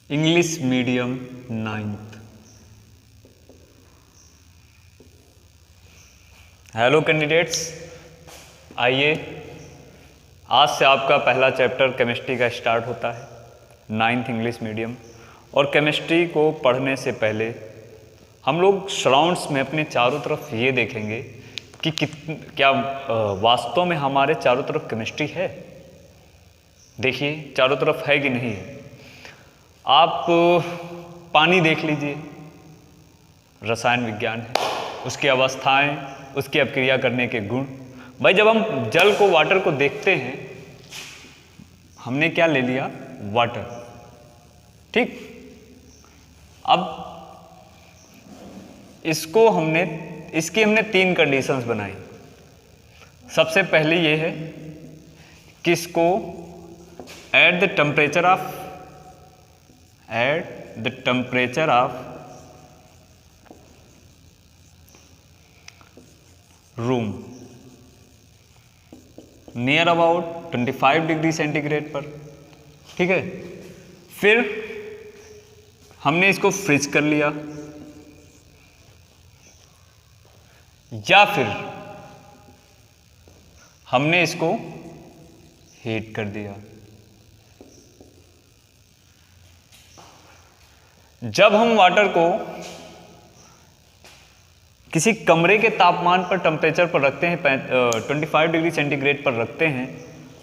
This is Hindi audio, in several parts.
English medium 9th। Hello candidates, आइए आज से आपका पहला चैप्टर केमिस्ट्री का स्टार्ट होता है 9th इंग्लिश मीडियम। और केमिस्ट्री को पढ़ने से पहले हम लोग सराउंड्स में अपने चारों तरफ ये देखेंगे कि क्या वास्तव में हमारे चारों तरफ केमिस्ट्री है। देखिए चारों तरफ है कि नहीं है। आप पानी देख लीजिए, रसायन विज्ञान है, उसकी अवस्थाएं, उसकी अपक्रिया करने के गुण। भाई जब हम जल को, वाटर को देखते हैं, हमने क्या ले लिया? वाटर। ठीक, अब इसकी हमने 3 कंडीशंस बनाई। सबसे पहले ये है कि इसको at the temperature of room near about 25 degree centigrade पर। ठीक है, फिर हमने इसको फ्रीज कर लिया, या फिर हमने इसको हीट कर दिया। जब हम वाटर को किसी कमरे के तापमान पर, टेम्परेचर पर रखते हैं, 25 डिग्री सेंटीग्रेड पर रखते हैं,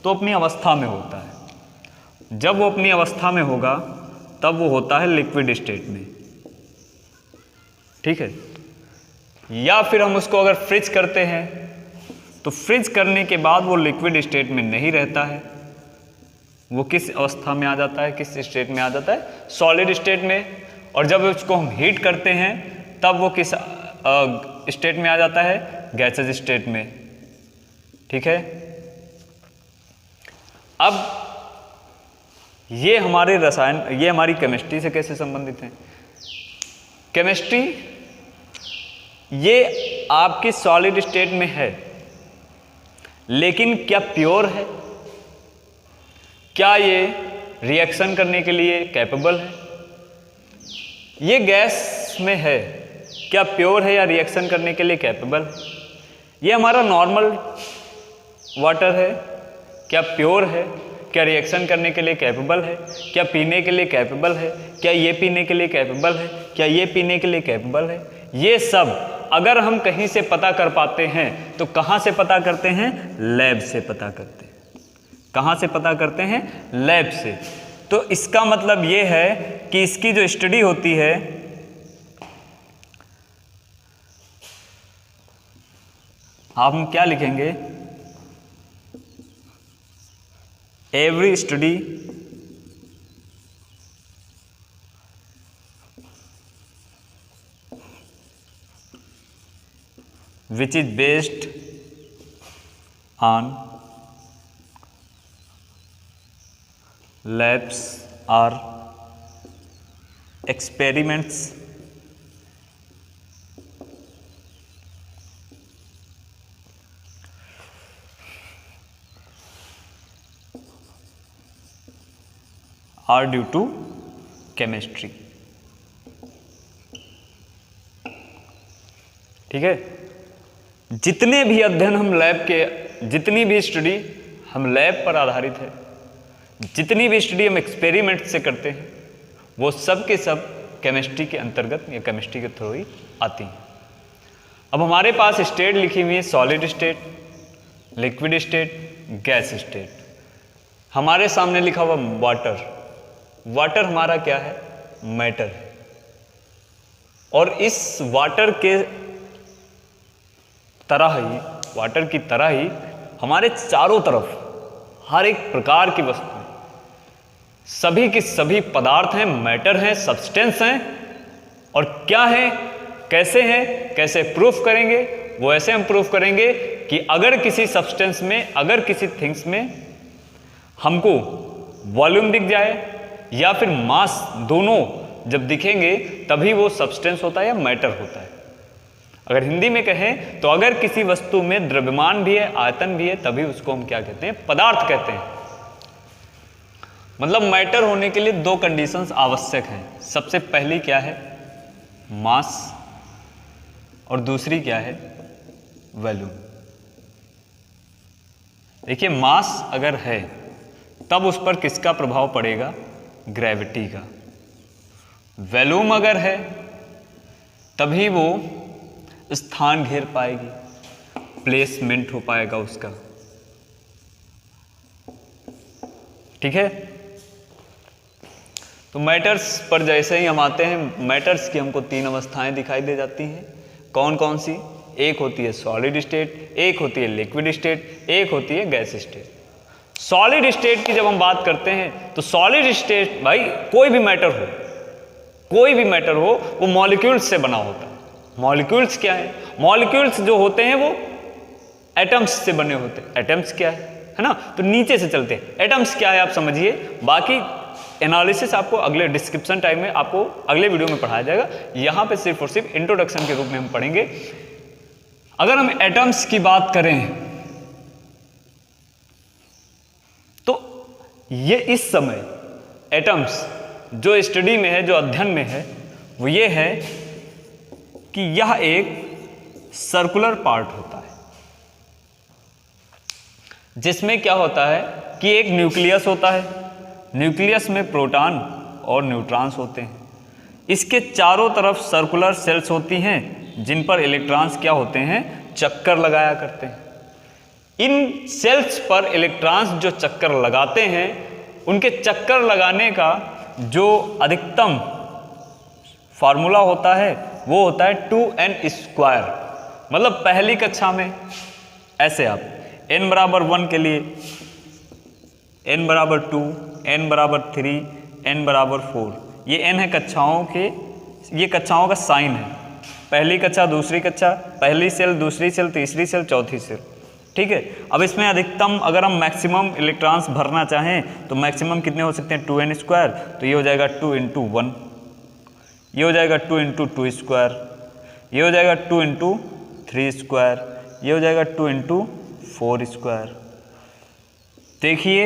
तो अपनी अवस्था में होता है। जब वो अपनी अवस्था में होगा तब वो होता है लिक्विड स्टेट में। ठीक है, या फिर हम उसको अगर फ्रीज करते हैं तो फ्रीज करने के बाद वो लिक्विड स्टेट में नहीं रहता है। वो किस अवस्था में आ जाता है, किस स्टेट में आ जाता है? सॉलिड स्टेट में। और जब उसको हम हीट करते हैं तब वो किस स्टेट में आ जाता है? गैसेज स्टेट में। ठीक है, अब ये हमारे रसायन, ये हमारी केमिस्ट्री से कैसे संबंधित हैं? केमिस्ट्री ये आपकी सॉलिड स्टेट में है, लेकिन क्या प्योर है? क्या ये रिएक्शन करने के लिए कैपेबल है? ये गैस में है, क्या प्योर है या रिएक्शन करने के लिए कैपेबल है? ये हमारा नॉर्मल वाटर है, क्या प्योर है? क्या रिएक्शन करने के लिए कैपेबल है? क्या पीने के लिए कैपेबल है? क्या ये पीने के लिए कैपेबल है? क्या ये पीने के लिए कैपेबल है? ये सब अगर हम कहीं से पता कर पाते हैं तो कहाँ से पता करते हैं? लैब से पता करते हैं। कहाँ से पता करते हैं? लैब से। तो इसका मतलब ये है कि इसकी जो स्टडी होती है, हम क्या लिखेंगे? Every study which is based on labs or experiments are due to chemistry। ठीक है, जितने भी अध्ययन हम लैब के, जितनी भी स्टडी हम लैब पर आधारित है, जितनी भी स्टडी हम एक्सपेरिमेंट से करते हैं, वो सब के सब केमिस्ट्री के अंतर्गत या केमिस्ट्री के थ्रू ही आती हैं। अब हमारे पास स्टेट लिखी हुई है, solid state, liquid state, gas state. हमारे सामने लिखा हुआ वाटर। वाटर हमारा क्या है? मैटर है। और इस वाटर की तरह ही हमारे चारों तरफ हर एक प्रकार की वस्तुएं, सभी की सभी पदार्थ हैं, मैटर हैं, सब्सटेंस हैं। और क्या है, कैसे हैं, कैसे प्रूफ करेंगे? वो ऐसे हम प्रूफ करेंगे कि अगर किसी सब्सटेंस में, अगर किसी थिंग्स में हमको वॉल्यूम दिख जाए या फिर मास, दोनों जब दिखेंगे तभी वो सब्सटेंस होता है या मैटर होता है। अगर हिंदी में कहें तो अगर किसी वस्तु में द्रव्यमान भी है, आयतन भी है, तभी उसको हम क्या कहते हैं? पदार्थ कहते हैं। मतलब मैटर होने के लिए दो कंडीशंस आवश्यक हैं। सबसे पहली क्या है, मास, और दूसरी क्या है, वॉल्यूम। देखिए मास अगर है तब उस पर किसका प्रभाव पड़ेगा, ग्रेविटी का। वॉल्यूम अगर है तभी वो स्थान घेर पाएगी, प्लेसमेंट हो पाएगा उसका। ठीक है, तो मैटर्स पर जैसे ही हम आते हैं, मैटर्स की हमको तीन अवस्थाएं दिखाई दे जाती हैं। कौन कौन सी, एक होती है सॉलिड स्टेट, एक होती है लिक्विड स्टेट, एक होती है गैस स्टेट। सॉलिड स्टेट की जब हम बात करते हैं तो सॉलिड स्टेट भाई कोई भी मैटर हो, कोई भी मैटर हो, वो मॉलिक्यूल्स से बना होता है। मॉलिक्यूल्स क्या है, मॉलिक्यूल्स जो होते हैं वो एटम्स से बने होते हैं। एटम्स क्या है ना, तो नीचे से चलते हैं। एटम्स क्या है आप समझिए, बाकी एनालिसिस आपको अगले डिस्क्रिप्शन टाइम में, आपको अगले वीडियो में पढ़ाया जाएगा। यहाँ पे सिर्फ और सिर्फ इंट्रोडक्शन के रूप में हम पढ़ेंगे। अगर हम एटम्स की बात करें तो ये इस समय एटम्स जो स्टडी में है, जो अध्ययन में है, वो ये है कि यह एक सर्कुलर पार्ट होता है, जिसमें क्या होता है कि एक न्यूक्लियस होता है। न्यूक्लियस में प्रोटॉन और न्यूट्रॉन्स होते हैं। इसके चारों तरफ सर्कुलर सेल्स होती हैं, जिन पर इलेक्ट्रॉन्स क्या होते हैं, चक्कर लगाया करते हैं। इन सेल्स पर इलेक्ट्रॉन्स जो चक्कर लगाते हैं, उनके चक्कर लगाने का जो अधिकतम फार्मूला होता है वो होता है 2n²। मतलब पहली कक्षा में ऐसे आप n बराबर 1 के लिए n बराबर 2, n बराबर 3, n बराबर 4, ये n है कक्षाओं के, ये कक्षाओं का साइन है। पहली कक्षा, दूसरी कक्षा, पहली सेल, दूसरी सेल, तीसरी सेल, चौथी सेल। ठीक है, अब इसमें अधिकतम अगर हम मैक्सिमम इलेक्ट्रॉन्स भरना चाहें तो मैक्सिमम कितने हो सकते हैं, 2n²। तो ये हो जाएगा 2 × 1, ये हो जाएगा 2 × 2², ये हो जाएगा 2 × 3², ये हो जाएगा 2 × 4²। देखिए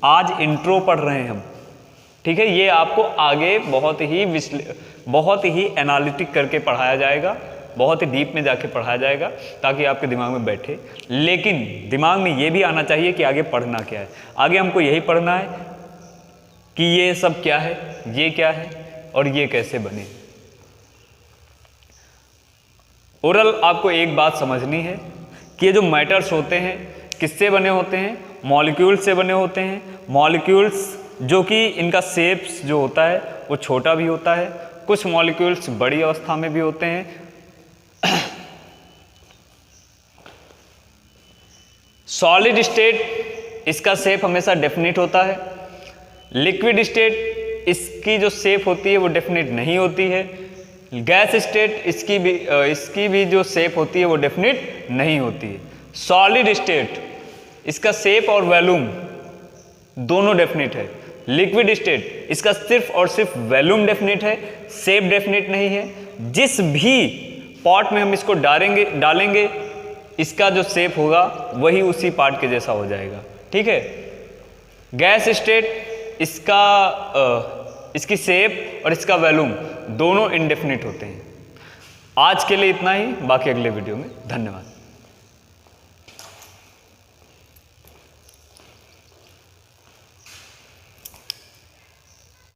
आज इंट्रो पढ़ रहे हैं हम, ठीक है, ये आपको आगे बहुत ही एनालिटिक करके पढ़ाया जाएगा, बहुत ही डीप में जाके पढ़ाया जाएगा, ताकि आपके दिमाग में बैठे। लेकिन दिमाग में ये भी आना चाहिए कि आगे पढ़ना क्या है। आगे हमको यही पढ़ना है कि ये सब क्या है, ये क्या है और ये कैसे बने। ओरल आपको एक बात समझनी है कि ये जो मैटर्स होते हैं किससे बने होते हैं, मॉलिक्यूल्स से बने होते हैं। मॉलिक्यूल्स जो कि इनका शेप्स जो होता है वो छोटा भी होता है, कुछ मॉलिक्यूल्स बड़ी अवस्था में भी होते हैं। सॉलिड स्टेट इसका शेप हमेशा डेफिनिट होता है। लिक्विड स्टेट इसकी जो शेप होती है वो डेफिनिट नहीं होती है। गैस स्टेट इसकी भी जो शेप होती है वो डेफिनिट नहीं होती है। सॉलिड स्टेट इसका शेप और वॉल्यूम दोनों डेफिनिट है। लिक्विड स्टेट इसका सिर्फ और सिर्फ वॉल्यूम डेफिनिट है, शेप डेफिनिट नहीं है। जिस भी पॉट में हम इसको डालेंगे इसका जो शेप होगा वही उसी पार्ट के जैसा हो जाएगा। ठीक है, गैस स्टेट इसकी शेप और इसका वॉल्यूम दोनों इनडेफिनिट होते हैं। आज के लिए इतना ही, बाकी अगले वीडियो में। धन्यवाद।